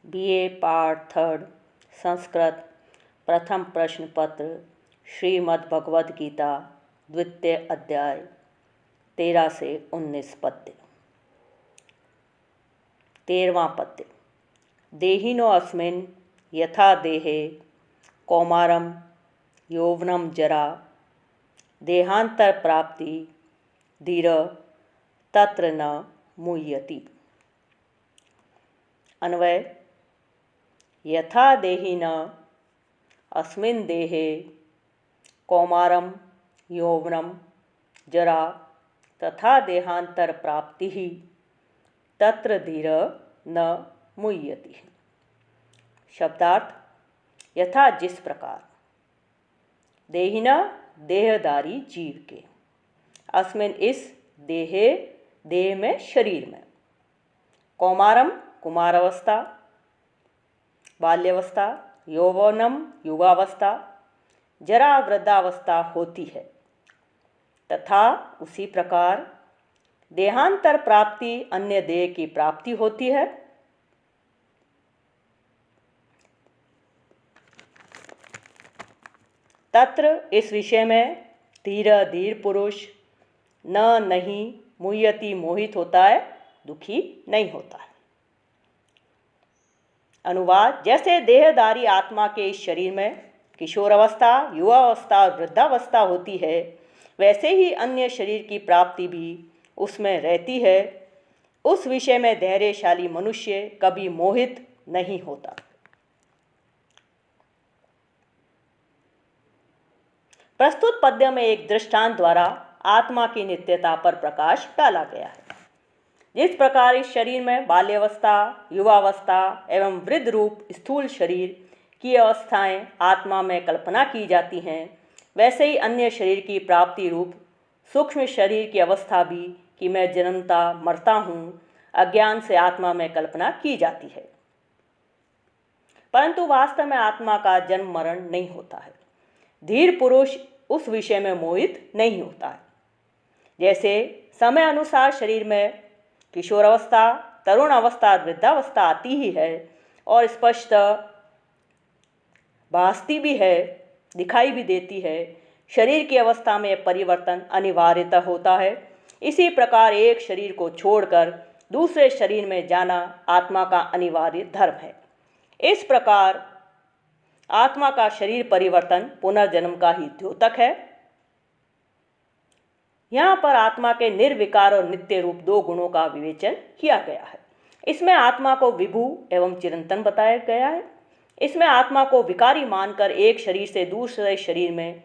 BA part third Sanskrit प्रथम प्रश्न पत्र श्रीमद् भगवद गीता द्वितीय अध्याय 13 से 19 पद्य। 13वां पद्य। देहिनो अस्मिन् यथा देहे कौमारम यौवनम जरा देहांतर प्राप्ति धीर तत्र न मुह्यति। अन्वय। यथा देहिन अस्मिन् देहे कौमारम यौवनम जरा तथा देहांतर प्राप्ति तत्र धीर न मुह्यति। शब्दार्थ। यथा जिस प्रकार देहिना देहधारी जीव के अस्मिन इस देहे देह में शरीर में कौमारम कुमारावस्था बाल्यावस्था यौवनम युवावस्था जरा वृद्धावस्था होती है तथा उसी प्रकार देहांतर प्राप्ति अन्य देह की प्राप्ति होती है। तत्र इस विषय में धीर पुरुष नहीं मुह्यति मोहित होता है, दुखी नहीं होता है। अनुवाद। जैसे देहधारी आत्मा के इस शरीर में किशोरावस्था युवावस्था और वृद्धावस्था होती है, वैसे ही अन्य शरीर की प्राप्ति भी उसमें रहती है। उस विषय में धैर्यशाली मनुष्य कभी मोहित नहीं होता। प्रस्तुत पद्य में एक दृष्टांत द्वारा आत्मा की नित्यता पर प्रकाश डाला गया है। जिस प्रकार इस शरीर में बाल्यावस्था युवावस्था एवं वृद्ध रूप स्थूल शरीर की अवस्थाएं आत्मा में कल्पना की जाती हैं, वैसे ही अन्य शरीर की प्राप्ति रूप सूक्ष्म शरीर की अवस्था भी कि मैं जन्मता मरता हूँ, अज्ञान से आत्मा में कल्पना की जाती है। परंतु वास्तव में आत्मा का जन्म मरण नहीं होता है। धीर पुरुष उस विषय में मोहित नहीं होता है। जैसे समय अनुसार शरीर में किशोरावस्था तरुण अवस्था वृद्धावस्था आती ही है और स्पष्ट भासती भी है, दिखाई भी देती है। शरीर की अवस्था में परिवर्तन अनिवार्यतः होता है। इसी प्रकार एक शरीर को छोड़कर दूसरे शरीर में जाना आत्मा का अनिवार्य धर्म है। इस प्रकार आत्मा का शरीर परिवर्तन पुनर्जन्म का ही द्योतक है। यहाँ पर आत्मा के निर्विकार और नित्य रूप दो गुणों का विवेचन किया गया है। इसमें आत्मा को विभु एवं चिरंतन बताया गया है। इसमें आत्मा को विकारी मानकर एक शरीर से दूसरे शरीर में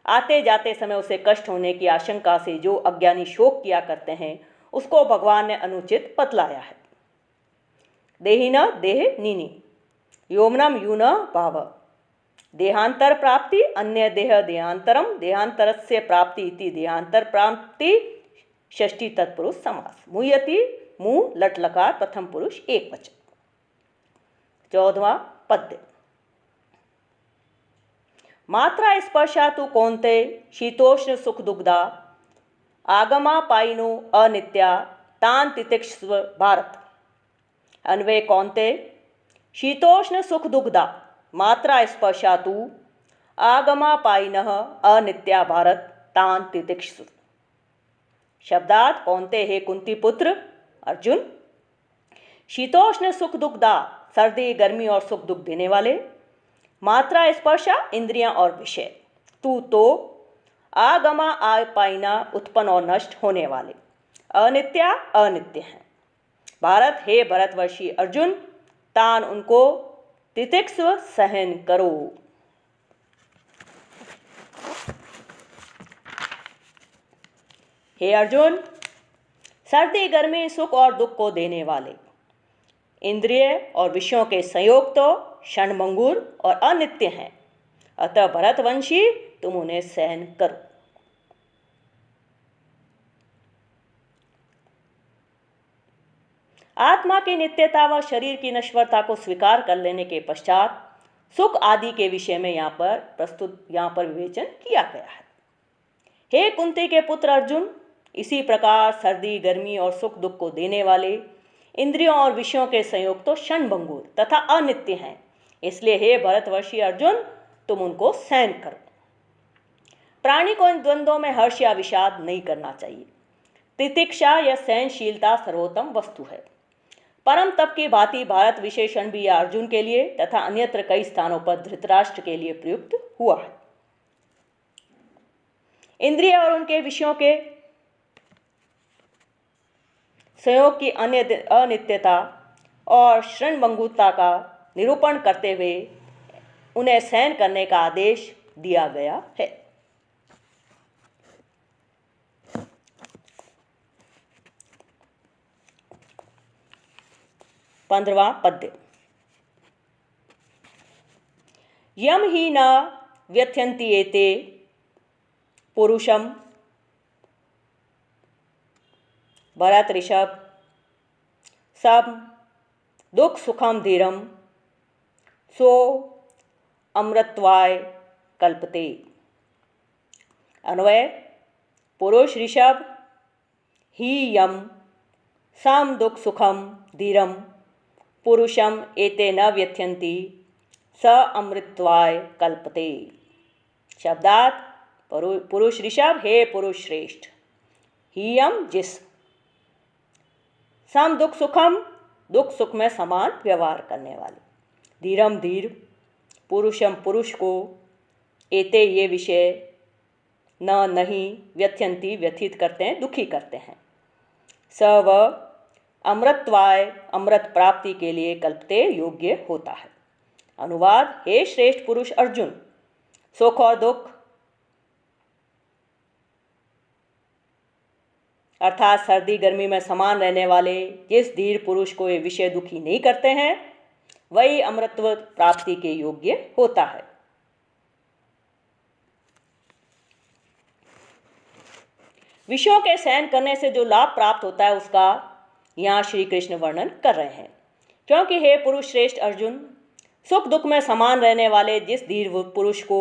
आते जाते समय उसे कष्ट होने की आशंका से जो अज्ञानी शोक किया करते हैं, उसको भगवान ने अनुचित बतलाया है। देहिना देह नीनी योमनम यून भाव देहांतर प्राप्ति अन्य देह देहांतरम देहांतरस्य प्राप्ति इति देहांतर प्राप्ति षष्ठी तत्पुरुष समास मुह्यति मुंह लट लकार प्रथम पुरुष एक वचन। 14वां पद्य। मात्रा स्पर्शा तु कौन्ते शीतोष्ण सुख दुग्धा आगमा पाइनो अनित्या तान तितिक्षस्व भारत। अन्वय। कौन्ते शीतोष्ण सुख दुग्धा मात्रा स्पर्शातु आगमा पाइनः अनित्या भारत तान तितिक्षु। शब्दार्थ। कौन्ते हे कुंती पुत्र अर्जुन, शीतोष्ण सुख दुखदा सर्दी गर्मी और सुख दुख देने वाले, मात्रा स्पर्शा इंद्रियां और विषय, तू तो आगमा आपाइना उत्पन्न और नष्ट होने वाले, अनित्या अनित्य हैं। भारत हे भरतवर्षी अर्जुन, तान उनको तितिक्षु सहन करो। हे अर्जुन, सर्दी गर्मी सुख और दुख को देने वाले इंद्रिय और विषयों के संयोग तो क्षणभंगुर और अनित्य हैं, अतः भरतवंशी तुम उन्हें सहन करो। आत्मा की नित्यता व शरीर की नश्वरता को स्वीकार कर लेने के पश्चात सुख आदि के विषय में यहाँ पर विवेचन किया गया है। हे कुंती के पुत्र अर्जुन, इसी प्रकार सर्दी गर्मी और सुख दुख को देने वाले इंद्रियों और विषयों के संयोग तो क्षणभंगुर तथा अनित्य हैं। इसलिए हे भरतवर्षी अर्जुन, तुम उनको सहन करो। प्राणी को इन द्वंद्वों में हर्ष या विषाद नहीं करना चाहिए। तितिक्षा या सहनशीलता सर्वोत्तम वस्तु है। परम तप की भांति भारत विशेषण भी अर्जुन के लिए तथा अन्यत्र कई स्थानों पर धृतराष्ट्र के लिए प्रयुक्त हुआ है। इंद्रिय और उनके विषयों के संयोग की अनित्यता और क्षणभंगुरता का निरूपण करते हुए उन्हें सहन करने का आदेश दिया गया है। 15वां पद्य। यम ही न व्यथयन्ति एते पुरुषम भरत ऋषभ सब दुख सुखम धीरम सो अमृतवाय कल्पते। अन्वय। पुरुष ऋषभ ही यम सम दुख सुखम धीरम पुरुषम एते न व्यथयन्ति स अमृतवाय कल्पते। शब्दार्थ। पुरुष ऋषभ, हे पुरुष श्रेष्ठ। हीयम जिस। सम दुख सुखम, दुख सुख में समान व्यवहार करने वाले। धीरम धीर। पुरुषम पुरुष को। एते ये विषय न नहीं व्यथयन्ति व्यथित करते हैं, दुखी करते हैं। स वह अमृतवाय अमृत प्राप्ति के लिए कल्पते योग्य होता है। अनुवाद। हे श्रेष्ठ पुरुष अर्जुन, सुख और दुख अर्थात सर्दी गर्मी में समान रहने वाले जिस धीर पुरुष को ये विषय दुखी नहीं करते हैं, वही अमृतत्व प्राप्ति के योग्य होता है। विषयों के सहन करने से जो लाभ प्राप्त होता है उसका यहाँ श्री कृष्ण वर्णन कर रहे हैं। क्योंकि हे पुरुष श्रेष्ठ अर्जुन, सुख दुख में समान रहने वाले जिस धीर पुरुष को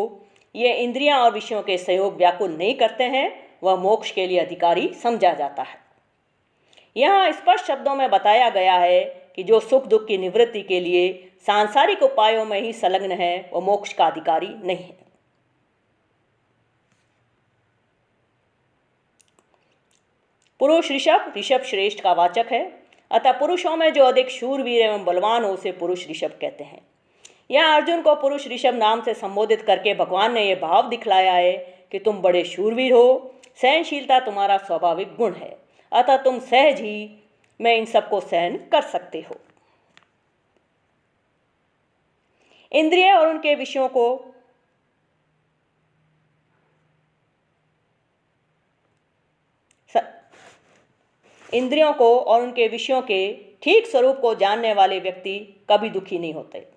ये इंद्रियां और विषयों के सहयोग व्याकुल नहीं करते हैं, वह मोक्ष के लिए अधिकारी समझा जाता है। यहाँ स्पष्ट शब्दों में बताया गया है कि जो सुख दुख की निवृत्ति के लिए सांसारिक उपायों में ही संलग्न है, वह मोक्ष का अधिकारी नहीं है। पुरुष ऋषभ, ऋषभ श्रेष्ठ का वाचक है। अतः पुरुषों में जो अधिक शूरवीर एवं बलवान हो उसे पुरुष ऋषभ कहते हैं। यहाँ अर्जुन को पुरुष ऋषभ नाम से संबोधित करके भगवान ने यह भाव दिखलाया है कि तुम बड़े शूरवीर हो, सहनशीलता तुम्हारा स्वाभाविक गुण है, अतः तुम सहज ही में इन सबको सहन कर सकते हो। इंद्रिय और उनके विषयों को इंद्रियों को और उनके विषयों के ठीक स्वरूप को जानने वाले व्यक्ति कभी दुखी नहीं होते,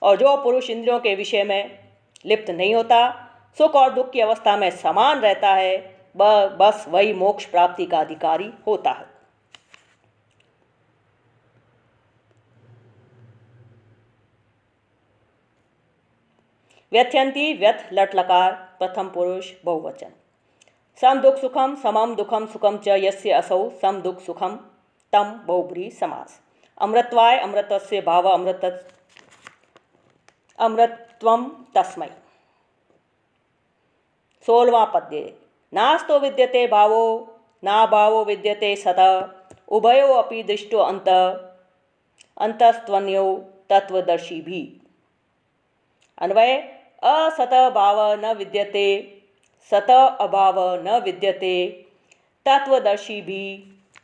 और जो पुरुष इंद्रियों के विषय में लिप्त नहीं होता, सुख और दुख की अवस्था में समान रहता है, बस वही मोक्ष प्राप्ति का अधिकारी होता है। व्यथयन्ति व्यथ लट लकार प्रथम पुरुष बहुवचन। सम दुख सुखम समम दुखम सुखम च यस्य असौ सम दुख सुखम तम बहुब्रीहि समास। अमृतवाय अमृतस्य भाव अमृतत्वम तस्मै। 16वां पद्य। नास्तो विद्यते भावो ना भावो विद्यते सतः उभयो अपि दृष्टो अंतस्त्वन्यो तत्वदर्शिभिः। अन्वय। असत भाव न विद्यते सत अभाव न विद्यते तत्वदर्शिभिः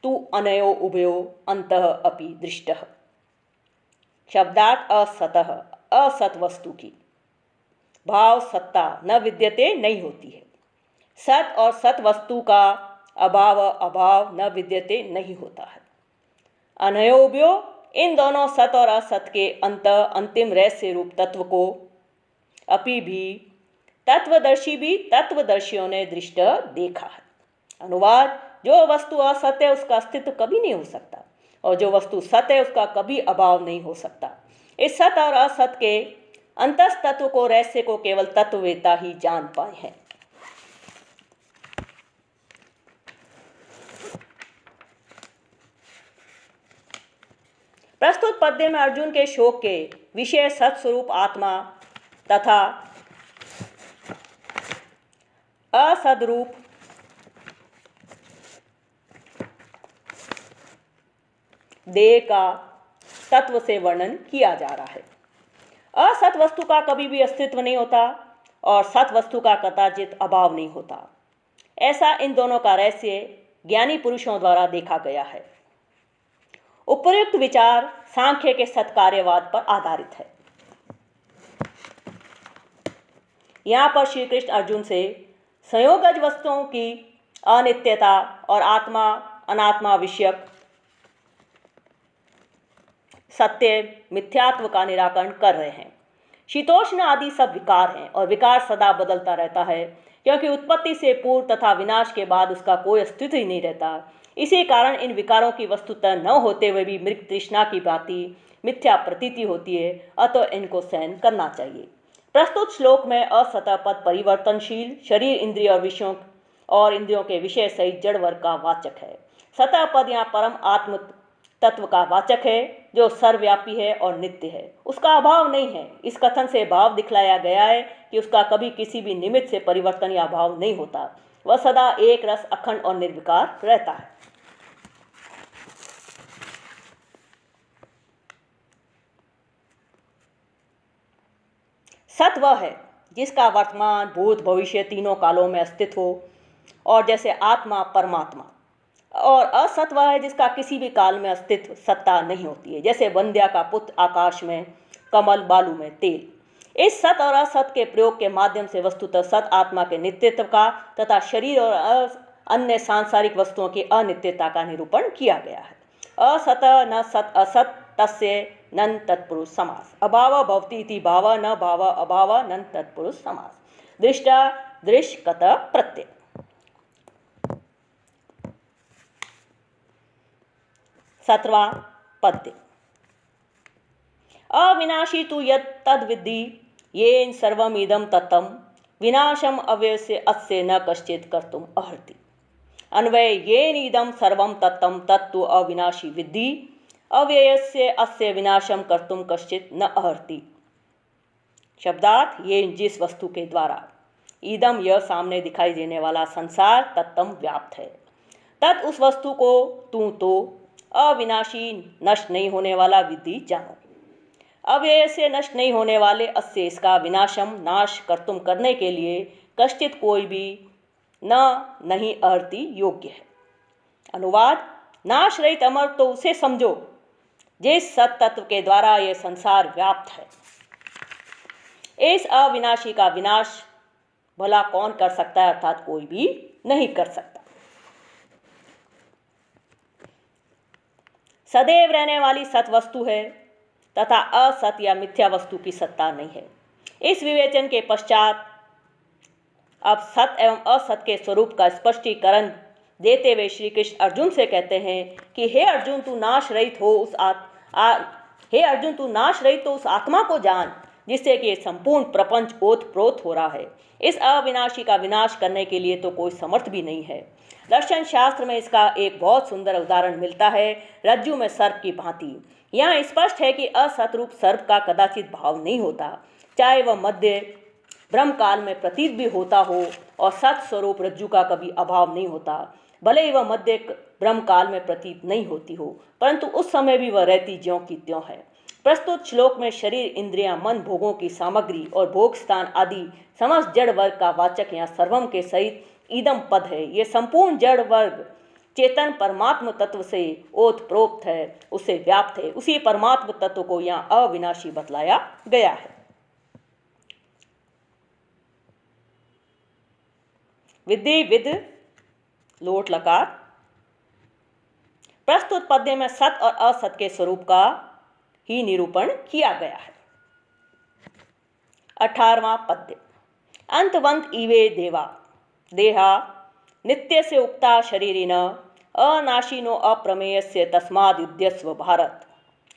तु अनयो उभयो अंतः अपि दृष्टः। शब्दार्थ। असतः, असत वस्तु की भाव सत्ता न विद्यते नहीं होती है। सत और सत वस्तु का अभाव न विद्यते नहीं होता है। अनयोभ्यो, इन दोनों सत और असत के अंतिम रहस्य रूप तत्व को अपि भी तत्वदर्शी भी तत्वदर्शियों ने दृष्ट देखा है। अनुवाद। जो वस्तु असत्य है उसका अस्तित्व कभी नहीं हो सकता, और जो वस्तु सत्य है उसका कभी अभाव नहीं हो सकता। इस सत और असत के अंतस तत्व को, रहस्य को केवल तत्ववेता ही जान पाए हैं। प्रस्तुत पद्य में अर्जुन के शोक के विषय सत्स्वरूप आत्मा तथा असदरूप देह का तत्व से वर्णन किया जा रहा है। असत वस्तु का कभी भी अस्तित्व नहीं होता और सत वस्तु का कदाचित अभाव नहीं होता। ऐसा इन दोनों का रहस्य ज्ञानी पुरुषों द्वारा देखा गया है। उपर्युक्त विचार सांख्य के सत्कार्यवाद पर आधारित है। यहाँ पर श्री कृष्ण अर्जुन से संयोगज वस्तुओं की अनित्यता और आत्मा अनात्मा विषयक सत्य मिथ्यात्व का निराकरण कर रहे हैं। शीतोष्ण आदि सब विकार हैं और विकार सदा बदलता रहता है, क्योंकि उत्पत्ति से पूर्व तथा विनाश के बाद उसका कोई अस्तित्व ही नहीं रहता। इसी कारण इन विकारों की वस्तुतः न होते हुए भी मृग तृष्णा की भांति मिथ्या प्रतीति होती है, अतः इनको सहन करना चाहिए। प्रस्तुत श्लोक में असतः पद परिवर्तनशील शरीर इंद्रिय और विषयों और इंद्रियों के विषय सहित जड़ वर्ग का वाचक है। सतः पद यहाँ परम आत्म तत्व का वाचक है, जो सर्वव्यापी है और नित्य है, उसका अभाव नहीं है। इस कथन से भाव दिखलाया गया है कि उसका कभी किसी भी निमित्त से परिवर्तन या अभाव नहीं होता। वह सदा एक रस अखंड और निर्विकार रहता है। सत वह है जिसका वर्तमान भूत भविष्य तीनों कालों में अस्तित्व हो, और जैसे आत्मा परमात्मा। और असत वह है जिसका किसी भी काल में अस्तित्व सत्ता नहीं होती है, जैसे वंध्या का पुत्र आकाश में, कमल बालू में तेल। इस सत और असत के प्रयोग के माध्यम से वस्तुतः सत आत्मा के नित्यत्व का तथा शरीर और अन्य सांसारिक वस्तुओं की अनित्यता का निरूपण किया गया है। असत न सत असत तस्य नन तत्पुरुष समास। अभाव भवति इति भाव न भाव अभाव नन तत्पुरुष समास। दृष्टा दृश्यकत प्रत्यय। सत्रवा पद्य। अविनाशी तु यत् तद् विद्धि येन सर्वम् इदं तत्तं विनाशम अव्ययस्य अस्य न कश्चित् कर्तुम् अर्हति। अन्वय येन इदं सर्वं तत्तं तत्तु अविनाशी विद्धि अव्ययस्य अस्य विनाशम कर्तुम कश्चित् न अर्हति। शब्दार्थ, ये जिस वस्तु के द्वारा इदम यह सामने दिखाई देने वाला संसार तत्तम व्याप्त है, तत् उस वस्तु को तू तो अविनाशी नष्ट नहीं होने वाला विद्धि जानो। अव्यय से नष्ट नहीं होने वाले अस्य इसका विनाशम नाश कर्तुम करने के लिए कश्चित कोई भी न नहीं अर्हति योग्य है। अनुवाद, नाश रहित अमर तो उसे समझो जिस सत तत्व के द्वारा यह संसार व्याप्त है। इस अविनाशी का विनाश भला कौन कर सकता है, अर्थात कोई भी नहीं कर सकता। सदैव रहने वाली सत वस्तु है तथा असत या मिथ्या वस्तु की सत्ता नहीं है। इस विवेचन के पश्चात अब सत एवं असत के स्वरूप का स्पष्टीकरण देते हुए श्री कृष्ण अर्जुन से कहते हैं कि हे अर्जुन, तू नाश रहित हो उस आत्मा को जान जिससे कि संपूर्ण प्रपंच ओत-प्रोत हो रहा है। इस अविनाशी का विनाश करने के लिए तो कोई समर्थ भी नहीं है। दर्शन शास्त्र में इसका एक बहुत सुंदर उदाहरण मिलता है, रज्जु में सर्प की भांति। यहाँ स्पष्ट है कि असतरूप सर्प का कदाचित भाव नहीं होता, चाहे वह मध्य ब्रह्म काल में प्रतीत भी होता हो, और सत स्वरूप रज्जु का कभी अभाव नहीं होता, भले ही वह मध्य ब्रह्म काल में प्रतीत नहीं होती हो, परंतु उस समय भी वह रहती ज्यों की त्यों है। प्रस्तुत श्लोक में शरीर, इंद्रियां, मन, भोगों की सामग्री और भोग स्थान आदि समस्त जड़ वर्ग का वाचक यहाँ सर्वम के सहित ईदम पद है। ये संपूर्ण जड़ वर्ग चेतन परमात्म तत्व से ओतप्रोत है, उससे व्याप्त है। उसी परमात्म तत्व को यहाँ अविनाशी बतलाया गया है। विद्धि विद लोट लकार। प्रस्तुत पद्य में सत और असत के स्वरूप का ही निरूपण किया गया है। 18वां पद्य। अंतवंत इवे देवा देहा नित्य से उक्ता शरीरिन अनाशिनो अप्रमेयस्य तस्माद् युध्यस्व भारत।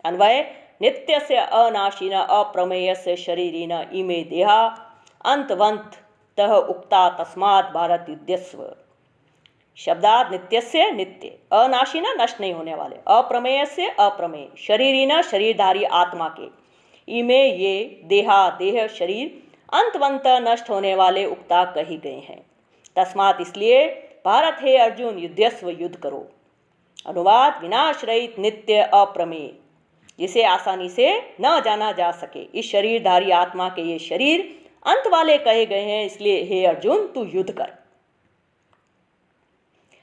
अन्वय, नित्य से अनाशिन अप्रमेयस्य शरीरिन इमे देहा अंतवंत तह उक्ता तस्माद् भारत युध्यस्व। शब्दात नित्यस्य नित्य, अनाशी न नष्ट नहीं होने वाले, अप्रमेय से अप्रमेय, शरीरी न शरीरधारी आत्मा के, इमे ये देहा देह शरीर अंतवंत नष्ट होने वाले उक्ता कही गए हैं। तस्मात इसलिए भारत हे अर्जुन युद्धस्व युद्ध करो। अनुवाद विनाश रहित नित्य अप्रमेय, जिसे आसानी से न जाना जा सके, इस शरीरधारी आत्मा के ये शरीर अंत वाले कहे गए हैं, इसलिए हे अर्जुन तू युद्ध कर।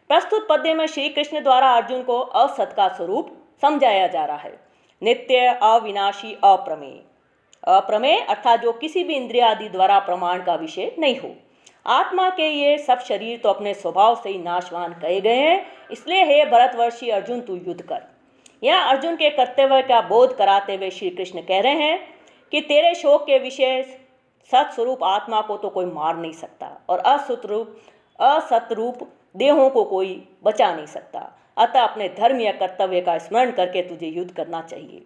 प्रस्तुत पद्य में श्री कृष्ण द्वारा अर्जुन को असत का स्वरूप समझाया जा रहा है। नित्य अविनाशी अप्रमेय, अप्रमेय अर्थात जो किसी भी इंद्रिय आदि द्वारा प्रमाण का विषय नहीं हो। आत्मा के ये सब शरीर तो अपने स्वभाव से ही नाशवान कहे गए हैं, इसलिए हे भरतवर्षी अर्जुन तू युद्ध कर। यह अर्जुन के कर्तव्य का बोध कराते हुए श्री कृष्ण कह रहे हैं कि तेरे शोक के विषय सत्स्वरूप आत्मा को तो कोई मार नहीं सकता और असतरूप देहों को कोई बचा नहीं सकता, अतः अपने धर्म या कर्तव्य का स्मरण करके तुझे युद्ध करना चाहिए।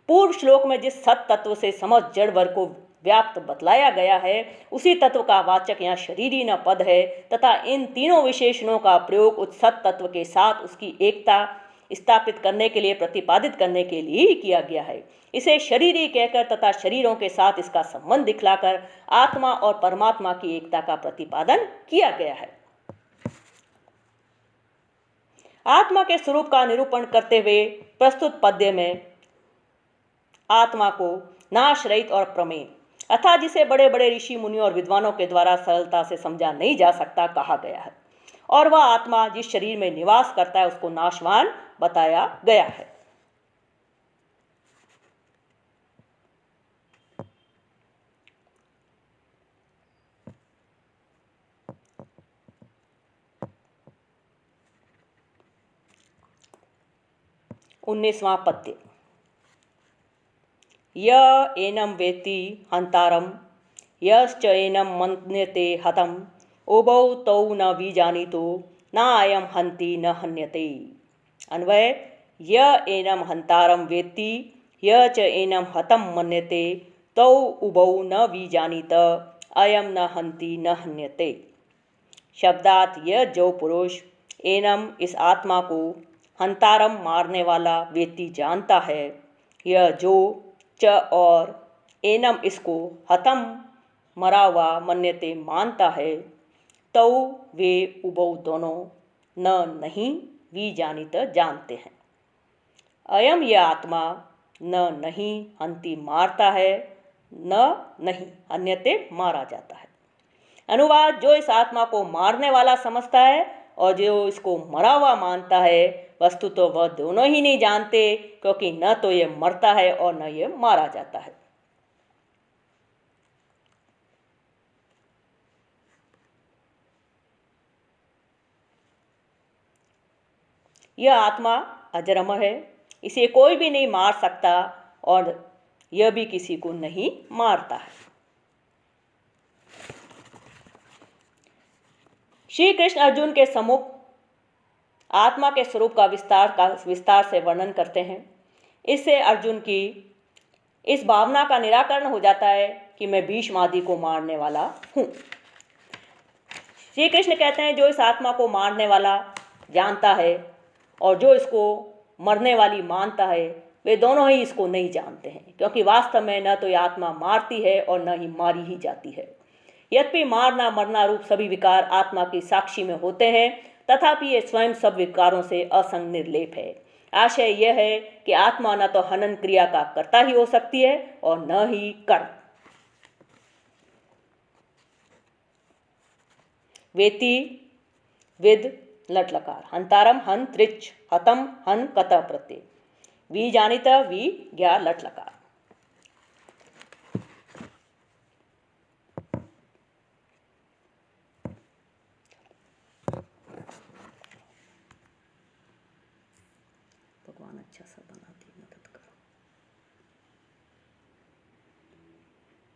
पूर्व श्लोक में जिस सत तत्व से समस्त जड़ वर्ग को व्याप्त बतलाया गया है, उसी तत्व का वाचक यहाँ शरीरी न पद है तथा इन तीनों विशेषणों का प्रयोग उस सत तत्व के साथ उसकी एकता स्थापित करने के लिए, प्रतिपादित करने के लिए ही किया गया है। इसे शरीरी कहकर तथा शरीरों के साथ इसका संबंध दिखलाकर आत्मा और परमात्मा की एकता का प्रतिपादन किया गया है। आत्मा के स्वरूप का निरूपण करते हुए प्रस्तुत पद्य में आत्मा को नाश रहित और प्रमेय अर्थात जिसे बड़े बड़े ऋषि मुनियों और विद्वानों के द्वारा सरलता से समझा नहीं जा सकता कहा गया है, और वह आत्मा जिस शरीर में निवास करता है उसको नाशवान बताया गया है। उन्नीसवां पद्य। य एनं वेत्ति हंतारं यश्च एनं मन्यते हतम् उभौ तौ न विजानीतो न अयं हन्ति न हन्यते। अन्वय य एनं हंतारं वेत्ति य च एनं हतं मन्यते तौ उभौ न विजानीत अयं न हन्ति न हन्यते। शब्दात यह जो पुरुष एनम इस आत्मा को हंतारम मारने वाला वेत्ति जानता है, यह जो च और एनम इसको हतम मरा हुआ मन्यते मानता है, तौ वे उभौ दोनों न नहीं विजानीत जानते हैं। अयम यह आत्मा न नहीं हंति मारता है, न नहीं अन्यते मारा जाता है। अनुवाद जो इस आत्मा को मारने वाला समझता है और जो इसको मरा हुआ मानता है, वस्तु तो वह दोनों ही नहीं जानते, क्योंकि न तो ये मरता है और न ये मारा जाता है। यह आत्मा अजरमर है, इसे कोई भी नहीं मार सकता और यह भी किसी को नहीं मारता है। श्री कृष्ण अर्जुन के सम्मुख आत्मा के स्वरूप का विस्तार से वर्णन करते हैं। इससे अर्जुन की इस भावना का निराकरण हो जाता है कि मैं भीष्म आदि को मारने वाला हूँ। श्री कृष्ण कहते हैं जो इस आत्मा को मारने वाला जानता है और जो इसको मरने वाली मानता है, वे दोनों ही इसको नहीं जानते हैं, क्योंकि वास्तव में न तो ये आत्मा मारती है और न ही मारी ही जाती है। यद्यपि मारना मरना रूप सभी विकार आत्मा की साक्षी में होते हैं, तथापि ये स्वयं सब विकारों से असंग निर्लेप है। आशय यह है कि आत्मा न तो हनन क्रिया का कर्ता ही हो सकती है और न ही कर्म। वेति विद लट लकार, हंतारम हन त्रिच, हतम हन कत प्रत्यय, वी जानित वी ज्ञा लट लकार। भगवान अच्छा सा बना।